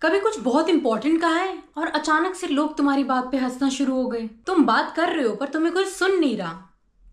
कभी कुछ बहुत इंपॉर्टेंट कहा है और अचानक से लोग तुम्हारी बात पे हंसना शुरू हो गए। तुम बात कर रहे हो पर तुम्हें कोई सुन नहीं रहा।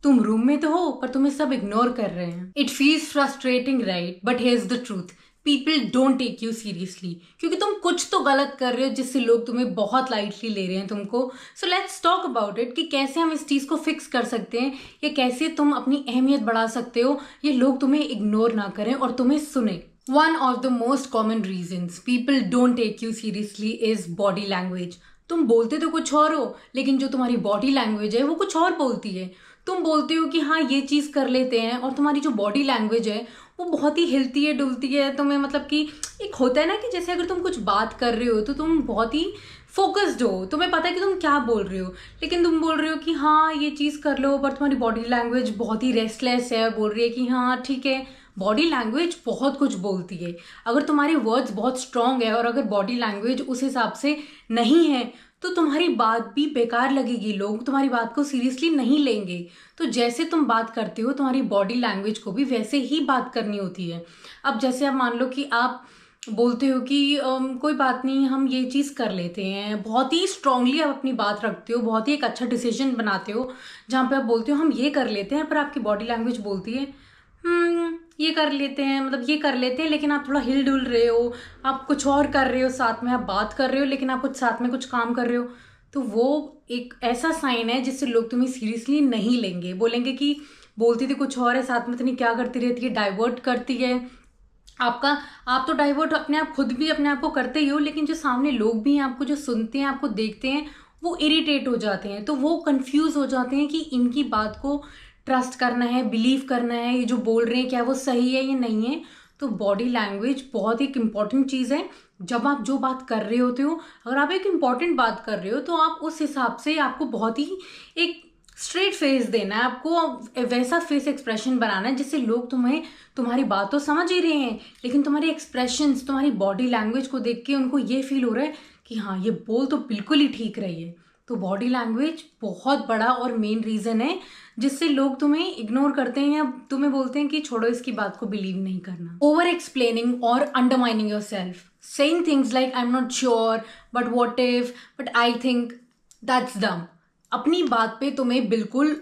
तुम रूम में तो हो पर तुम्हें सब इग्नोर कर रहे हैं। It feels frustrating, right? But here is the truth, people don't take you seriously क्योंकि तुम कुछ तो गलत कर रहे हो जिससे लोग तुम्हें बहुत लाइटली ले रहे हैं तुमको। So let's talk about it कि कैसे हम इस चीज को फिक्स कर सकते हैं या कैसे तुम अपनी अहमियत बढ़ा सकते हो, ये लोग तुम्हें इग्नोर ना करें और तुम्हें सुने। One of the most common reasons people don't take you seriously is body language. तुम बोलते तो कुछ और हो लेकिन जो तुम्हारी बॉडी लैंग्वेज है वो कुछ और बोलती है। तुम बोलते हो कि हाँ ये चीज़ कर लेते हैं और तुम्हारी जो बॉडी लैंग्वेज है वो बहुत ही हिलती है डुलती है। तुम्हें मतलब कि एक होता है ना कि जैसे अगर तुम कुछ बात कर रहे हो तो तुम बहुत ही फोकस्ड हो, तुम्हें पता है कि तुम क्या बोल रहे हो, लेकिन तुम बोल रहे हो कि हाँ ये चीज़ कर लो पर तुम्हारी बॉडी लैंग्वेज बहुत ही रेस्टलेस है, बोल रही है कि हाँ ठीक है। बॉडी लैंग्वेज बहुत कुछ बोलती है। अगर तुम्हारे वर्ड्स बहुत स्ट्रांग है और अगर बॉडी लैंग्वेज उस हिसाब से नहीं है तो तुम्हारी बात भी बेकार लगेगी, लोग तुम्हारी बात को सीरियसली नहीं लेंगे। तो जैसे तुम बात करते हो तुम्हारी बॉडी लैंग्वेज को भी वैसे ही बात करनी होती है। अब जैसे आप मान लो कि आप बोलते हो कि कोई बात नहीं हम ये चीज़ कर लेते हैं, बहुत ही स्ट्रांगली आप अपनी बात रखते हो, बहुत ही एक अच्छा डिसीजन बनाते हो जहाँ पे आप बोलते हो हम ये कर लेते हैं, पर आपकी बॉडी लैंग्वेज बोलती है ये कर लेते हैं, मतलब ये कर लेते हैं, लेकिन आप थोड़ा हिल डुल रहे हो, आप कुछ और कर रहे हो, साथ में आप बात कर रहे हो लेकिन आप कुछ साथ में कुछ काम कर रहे हो। तो वो एक ऐसा साइन है जिससे लोग तुम्हें सीरियसली नहीं लेंगे, बोलेंगे कि बोलती थी कुछ और है, साथ में इतनी क्या करती रहती है, डाइवर्ट करती है आपका। आप तो डाइवर्ट अपने आप खुद भी अपने आप को करते ही हो, लेकिन जो सामने लोग भी हैं आपको जो सुनते हैं आपको देखते हैं वो इरिटेट हो जाते हैं, तो वो कंफ्यूज हो जाते हैं कि इनकी बात को ट्रस्ट करना है, बिलीव करना है, ये जो बोल रहे हैं क्या वो सही है या नहीं है। तो बॉडी लैंग्वेज बहुत एक इम्पॉर्टेंट चीज़ है। जब आप जो बात कर रहे होते हो, अगर आप एक इम्पॉर्टेंट बात कर रहे हो तो आप उस हिसाब से आपको बहुत ही एक स्ट्रेट फेस देना है, आपको वैसा फेस एक्सप्रेशन बनाना है जिससे लोग तुम्हें तुम्हारी बात तो समझ ही रहे हैं लेकिन तुम्हारे एक्सप्रेशंस तुम्हारी बॉडी लैंग्वेज को देख के उनको ये फील हो रहा है कि हाँ ये बोल तो बिल्कुल ही ठीक रही है। तो बॉडी लैंग्वेज बहुत बड़ा और मेन रीज़न है जिससे लोग तुम्हें इग्नोर करते हैं या तुम्हें बोलते हैं कि छोड़ो इसकी बात को बिलीव नहीं करना। ओवर एक्सप्लेनिंग और undermining your self, saying things like I am not sure but what if but I think, that's डम। अपनी बात पे तुम्हें बिल्कुल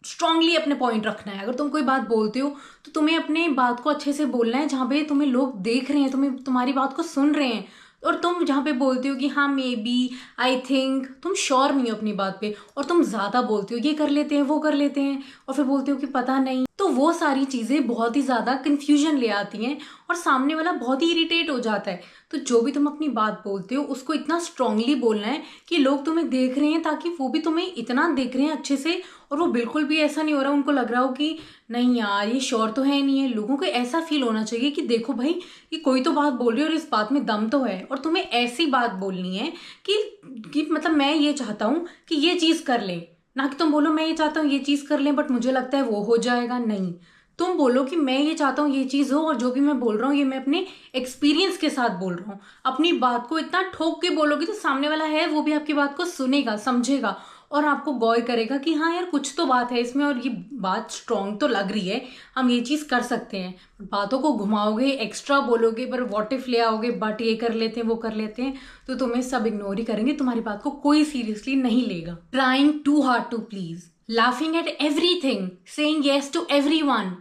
स्ट्रांगली अपने पॉइंट रखना है। अगर तुम कोई बात बोलते हो तो तुम्हें अपने बात को अच्छे से बोलना है जहाँ पे तुम्हें लोग देख रहे हैं, तुम्हें तुम्हारी बात को सुन रहे हैं। और तुम जहाँ पे बोलते हो कि हाँ मे बी, आई थिंक, तुम श्योर नहीं हो अपनी बात पे और तुम ज़्यादा बोलते हो ये कर लेते हैं वो कर लेते हैं और फिर बोलते हो कि पता नहीं, तो वो सारी चीज़ें बहुत ही ज़्यादा कन्फ्यूजन ले आती हैं और सामने वाला बहुत ही इरिटेट हो जाता है। तो जो भी तुम अपनी बात बोलते हो उसको इतना स्ट्रांगली बोलना है कि लोग तुम्हें देख रहे हैं, ताकि वो भी तुम्हें इतना देख रहे हैं अच्छे से और वो बिल्कुल भी ऐसा नहीं हो रहा उनको लग रहा हो कि नहीं यार ये श्योर तो है नहीं है। लोगों को ऐसा फील होना चाहिए कि देखो भाई कि कोई तो बात बोल रही है और इस बात में दम तो है, और तुम्हें ऐसी बात बोलनी है कि मतलब मैं ये चाहता हूँ कि ये चीज़ कर ले, ना कि तुम बोलो मैं ये चाहता हूँ ये चीज़ कर लें बट मुझे लगता है वो हो जाएगा। नहीं, तुम बोलो कि मैं ये चाहता हूँ ये चीज़ हो और जो भी मैं बोल रहा हूँ ये मैं अपने एक्सपीरियंस के साथ बोल रहा हूँ। अपनी बात को इतना ठोक के बोलोगे तो सामने वाला है वो भी आपकी बात को सुनेगा, समझेगा और आपको गौर करेगा कि हाँ यार कुछ तो बात है इसमें और ये बात स्ट्रॉन्ग तो लग रही है, हम ये चीज़ कर सकते हैं। बातों को घुमाओगे, एक्स्ट्रा बोलोगे, पर व्हाट इफ ले आओगे, बट ये कर लेते हैं वो कर लेते हैं, तो तुम्हें सब इग्नोर ही करेंगे, तुम्हारी बात को कोई सीरियसली नहीं लेगा। Trying too hard to please, laughing at everything, saying yes to everyone,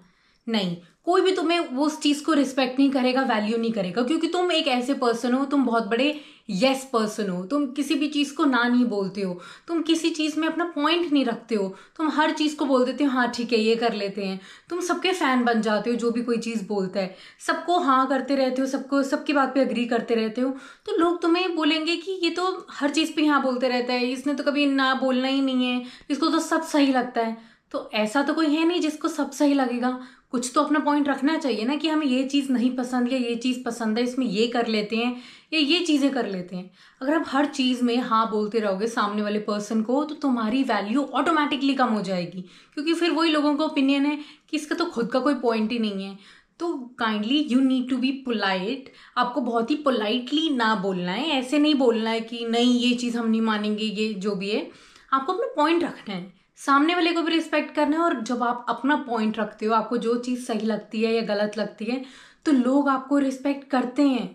नहीं, कोई भी तुम्हें वो उस चीज़ को रिस्पेक्ट नहीं करेगा, वैल्यू नहीं करेगा, क्योंकि तुम एक ऐसे पर्सन हो, तुम बहुत बड़े यस पर्सन हो, तुम किसी भी चीज़ को ना नहीं बोलते हो, तुम किसी चीज़ में अपना पॉइंट नहीं रखते हो, तुम हर चीज़ को बोल देते हो हाँ ठीक है ये कर लेते हैं, तुम सबके फ़ैन बन जाते हो, जो भी कोई चीज़ बोलता है सबको हाँ करते रहते हो, सबको सबकी बात पे अग्री करते रहते हो। तो लोग तुम्हें बोलेंगे कि ये तो हर चीज़ पे हाँ बोलते रहता है, इसने तो कभी ना बोलना ही नहीं है, इसको तो सब सही लगता है। तो ऐसा तो कोई है नहीं जिसको सब सही लगेगा, कुछ तो अपना पॉइंट रखना चाहिए ना कि हमें ये चीज़ नहीं पसंद या ये चीज़ पसंद है, इसमें ये कर लेते हैं या ये चीज़ें कर लेते हैं। अगर आप हर चीज़ में हाँ बोलते रहोगे सामने वाले पर्सन को तो तुम्हारी वैल्यू ऑटोमेटिकली कम हो जाएगी, क्योंकि फिर वही लोगों का ओपिनियन है कि इसका तो खुद का कोई पॉइंट ही नहीं है। तो kindly you need to be polite, आपको बहुत ही पोलाइटली ना बोलना है, ऐसे नहीं बोलना है कि नहीं ये चीज़ हम नहीं मानेंगे, ये जो भी है आपको अपना पॉइंट रखना है, सामने वाले को भी रिस्पेक्ट करना है। और जब आप अपना पॉइंट रखते हो, आपको जो चीज़ सही लगती है या गलत लगती है, तो लोग आपको रिस्पेक्ट करते हैं।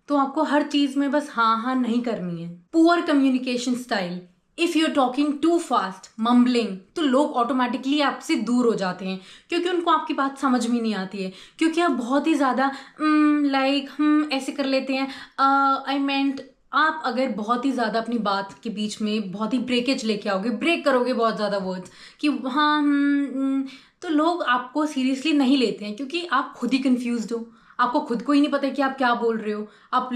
तो आपको हर चीज में बस हाँ हाँ नहीं करनी है। Poor communication style, if you are talking too fast, mumbling, तो लोग ऑटोमेटिकली आपसे दूर हो जाते हैं क्योंकि उनको आपकी बात समझ में नहीं आती है, क्योंकि आप बहुत ही ज्यादा ऐसे कर लेते हैं। आई मेंट, आप अगर बहुत ही ज़्यादा अपनी बात के बीच में बहुत ही ब्रेकेज लेके आओगे, ब्रेक करोगे बहुत ज़्यादा वर्ड्स कि हाँ तो लोग आपको सीरियसली नहीं लेते हैं क्योंकि आप खुद ही कंफ्यूज्ड हो, आपको खुद को ही नहीं पता कि आप क्या बोल रहे हो। आप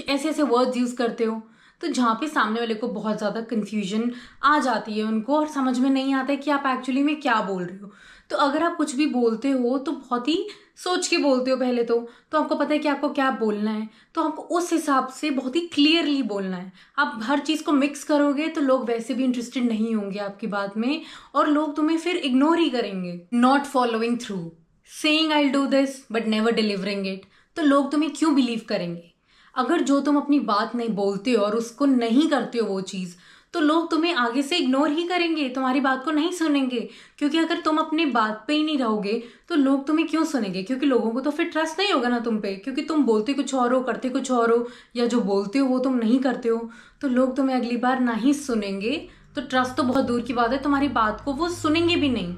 ऐसे ऐसे वर्ड्स यूज़ करते हो, तो जहाँ पे सामने वाले को बहुत ज़्यादा कन्फ्यूजन आ जाती है उनको, और समझ में नहीं आता है कि आप एक्चुअली में क्या बोल रहे हो। तो अगर आप कुछ भी बोलते हो तो बहुत ही सोच के बोलते हो पहले तो आपको पता है कि आपको क्या बोलना है, तो आपको उस हिसाब से बहुत ही क्लियरली बोलना है। आप हर चीज़ को मिक्स करोगे तो लोग वैसे भी इंटरेस्टेड नहीं होंगे आपकी बात में, और लोग तुम्हें फिर इग्नोर ही करेंगे। Not following through, saying I will do this but never delivering it, तो लोग तुम्हें क्यों बिलीव करेंगे? अगर जो तुम अपनी बात नहीं बोलते हो और उसको नहीं करते हो वो चीज़, तो लोग तुम्हें आगे से इग्नोर ही करेंगे, तुम्हारी बात को नहीं सुनेंगे। क्योंकि अगर तुम अपनी बात पे ही नहीं रहोगे तो लोग तुम्हें क्यों सुनेंगे? क्योंकि लोगों को तो फिर ट्रस्ट नहीं होगा ना तुम पे, क्योंकि तुम बोलते कुछ और हो, करते कुछ और हो, या जो बोलते हो वो तुम नहीं करते हो, तो लोग तुम्हें अगली बार ना ही सुनेंगे। तो ट्रस्ट तो बहुत दूर की बात है, तुम्हारी बात को वो सुनेंगे भी नहीं,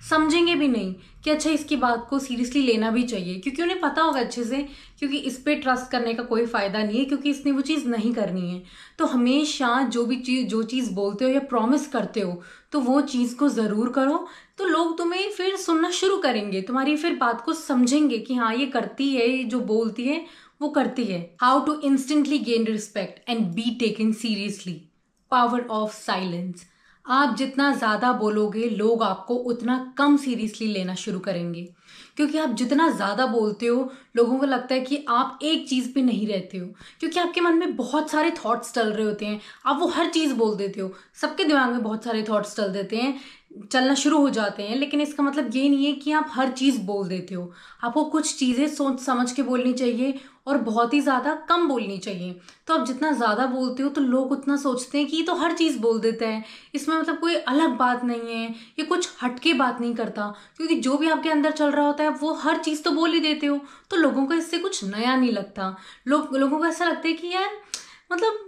समझेंगे भी नहीं कि अच्छा इसकी बात को सीरियसली लेना भी चाहिए, क्योंकि उन्हें पता होगा अच्छे से क्योंकि इस पे ट्रस्ट करने का कोई फ़ायदा नहीं है, क्योंकि इसने वो चीज़ नहीं करनी है। तो हमेशा जो चीज़ बोलते हो या प्रॉमिस करते हो तो वो चीज़ को ज़रूर करो, तो लोग तुम्हें फिर सुनना शुरू करेंगे, तुम्हारी फिर बात को समझेंगे कि हाँ ये करती है, ये जो बोलती है वो करती है। How to instantly gain respect and be taken seriously, power of silence. आप जितना ज़्यादा बोलोगे लोग आपको उतना कम सीरियसली लेना शुरू करेंगे, क्योंकि आप जितना ज़्यादा बोलते हो लोगों को लगता है कि आप एक चीज़ पे नहीं रहते हो, क्योंकि आपके मन में बहुत सारे थॉट्स चल रहे होते हैं, आप वो हर चीज़ बोल देते हो, सबके दिमाग में बहुत सारे थॉट्स चल देते हैं, चलना शुरू हो जाते हैं, लेकिन इसका मतलब ये नहीं है कि आप हर चीज़ बोल देते हो। आपको कुछ चीज़ें सोच समझ के बोलनी चाहिए और बहुत ही ज़्यादा कम बोलनी चाहिए। तो आप जितना ज़्यादा बोलते हो तो लोग उतना सोचते हैं कि ये तो हर चीज़ बोल देता है, इसमें मतलब कोई अलग बात नहीं है, ये कुछ हटके बात नहीं करता, क्योंकि जो भी आपके अंदर चल रहा होता है वो हर चीज़ तो बोल ही देते हो, तो लोगों को इससे कुछ नया नहीं लगता। लोगों को ऐसा लगता है कि यार मतलब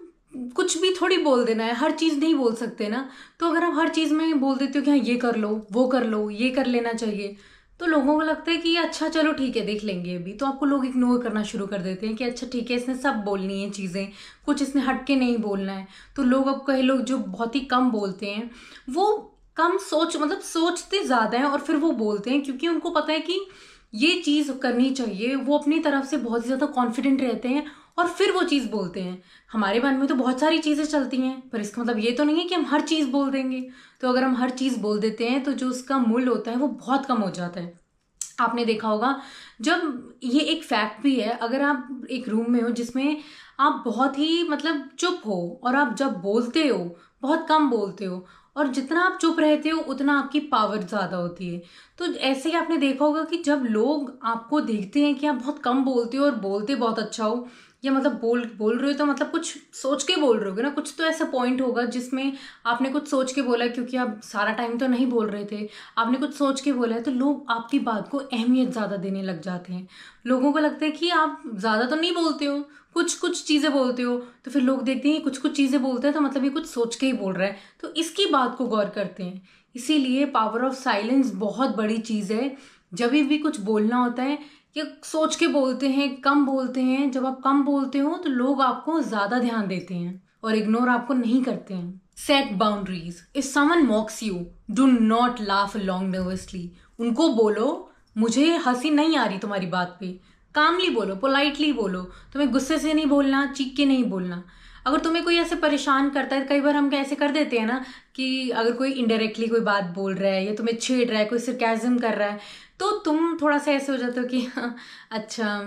कुछ भी थोड़ी बोल देना है, हर चीज़ नहीं बोल सकते ना। तो अगर आप हर चीज़ में बोल देते हो कि हाँ ये कर लो, वो कर लो, ये कर लेना चाहिए, तो लोगों को लगता है कि अच्छा चलो ठीक है देख लेंगे अभी, तो आपको लोग इग्नोर करना शुरू कर देते हैं कि अच्छा ठीक है इसने सब बोलनी है चीज़ें, कुछ इसने हट के नहीं बोलना है। तो लोग, अब कई लोग जो बहुत ही कम बोलते हैं वो कम सोचते ज़्यादा हैं और फिर वो बोलते हैं, क्योंकि उनको पता है कि ये चीज़ करनी चाहिए, वो अपनी तरफ से बहुत ही ज़्यादा कॉन्फिडेंट रहते हैं और फिर वो चीज़ बोलते हैं। हमारे मन में तो बहुत सारी चीज़ें चलती हैं, पर इसका मतलब ये तो नहीं है कि हम हर चीज़ बोल देंगे। तो अगर हम हर चीज़ बोल देते हैं तो जो उसका मूल्य होता है वो बहुत कम हो जाता है। आपने देखा होगा, जब ये एक फैक्ट भी है, अगर आप एक रूम में हो जिसमें आप बहुत ही चुप हो और आप जब बोलते हो बहुत कम बोलते हो, और जितना आप चुप रहते हो उतना आपकी पावर ज़्यादा होती है। तो ऐसे ही आपने देखा होगा कि जब लोग आपको देखते हैं कि आप बहुत कम बोलते हो और बोलते बहुत अच्छा हो, या बोल रहे हो तो कुछ सोच के बोल रहे होगे ना, कुछ तो ऐसा पॉइंट होगा जिसमें आपने कुछ सोच के बोला है, क्योंकि आप सारा टाइम तो नहीं बोल रहे थे, आपने कुछ सोच के बोला है, तो लोग आपकी बात को अहमियत ज़्यादा देने लग जाते हैं। लोगों को लगता है कि आप ज़्यादा तो नहीं बोलते हो, कुछ कुछ चीज़ें बोलते हो, तो फिर लोग देखते हैं कुछ कुछ चीज़ें बोलते हैं तो मतलब ये कुछ सोच के ही बोल रहा है, तो इसकी बात को गौर करते हैं। इसीलिए पावर ऑफ साइलेंस बहुत बड़ी चीज़ है। जब भी कुछ बोलना होता है या सोच के बोलते हैं, कम बोलते हैं, जब आप कम बोलते हो तो लोग आपको ज़्यादा ध्यान देते हैं और इग्नोर आपको नहीं करते हैं। Set boundaries, if someone मॉक्स you do not laugh along nervously. उनको बोलो मुझे हंसी नहीं आ रही तुम्हारी बात पे, कामली बोलो, पोलाइटली बोलो, तुम्हें गुस्से से नहीं बोलना, चीख के नहीं बोलना। अगर तुम्हें कोई ऐसे परेशान करता है, कई बार हम कैसे कर देते हैं ना कि अगर कोई इनडायरेक्टली कोई बात बोल रहा है या तुम्हें छेड़ रहा है, कोई सरकाज़म कर रहा है, तो तुम थोड़ा सा ऐसे हो जाते हो कि अच्छा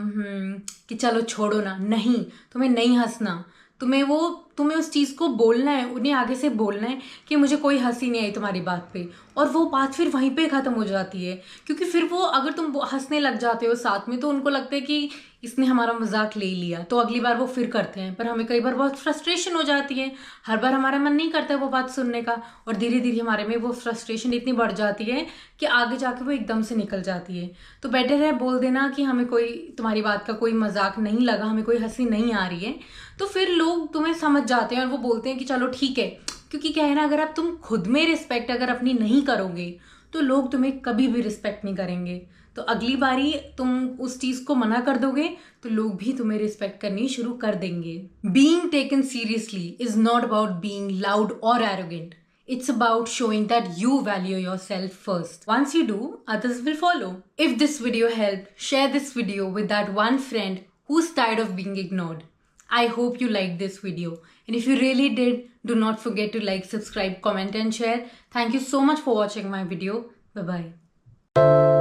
कि चलो छोड़ो ना, नहीं तुम्हें नहीं हंसना, तुम्हें वो तुम्हें उस चीज़ को बोलना है, उन्हें आगे से बोलना है कि मुझे कोई हंसी नहीं आई तुम्हारी बात पे, और वो बात फिर वहीं पे ख़त्म हो जाती है। क्योंकि फिर वो अगर तुम हंसने लग जाते हो साथ में तो उनको लगता है कि इसने हमारा मजाक ले लिया, तो अगली बार वो फिर करते हैं। पर हमें कई बार बहुत फ्रस्ट्रेशन हो जाती है, हर बार हमारा मन नहीं करता है वो बात सुनने का, और धीरे धीरे हमारे में वो फ्रस्ट्रेशन इतनी बढ़ जाती है कि आगे जाके वो एकदम से निकल जाती है। तो बेटर है बोल देना कि हमें कोई तुम्हारी बात का कोई मजाक नहीं लगा, हमें कोई हंसी नहीं आ रही है। तो फिर लोग तुम्हें समझ जाते हैं और वो बोलते हैं कि चलो ठीक है। क्योंकि क्या है ना, अगर आप तुम खुद में रिस्पेक्ट अगर अपनी नहीं करोगे तो लोग तुम्हें कभी भी रिस्पेक्ट नहीं करेंगे। तो अगली बारी तुम उस चीज को मना कर दोगे तो लोग भी तुम्हें रिस्पेक्ट करनी शुरू कर देंगे। Being taken seriously is not about being loud और arrogant. It's about showing that you value yourself first. Once you do, others will follow. If this video helped, share this video with that one friend who's tired of being ignored. I hope you liked this video. And if you really did, do not forget to like, subscribe, comment and share. Thank you so much for watching my video. Bye-bye.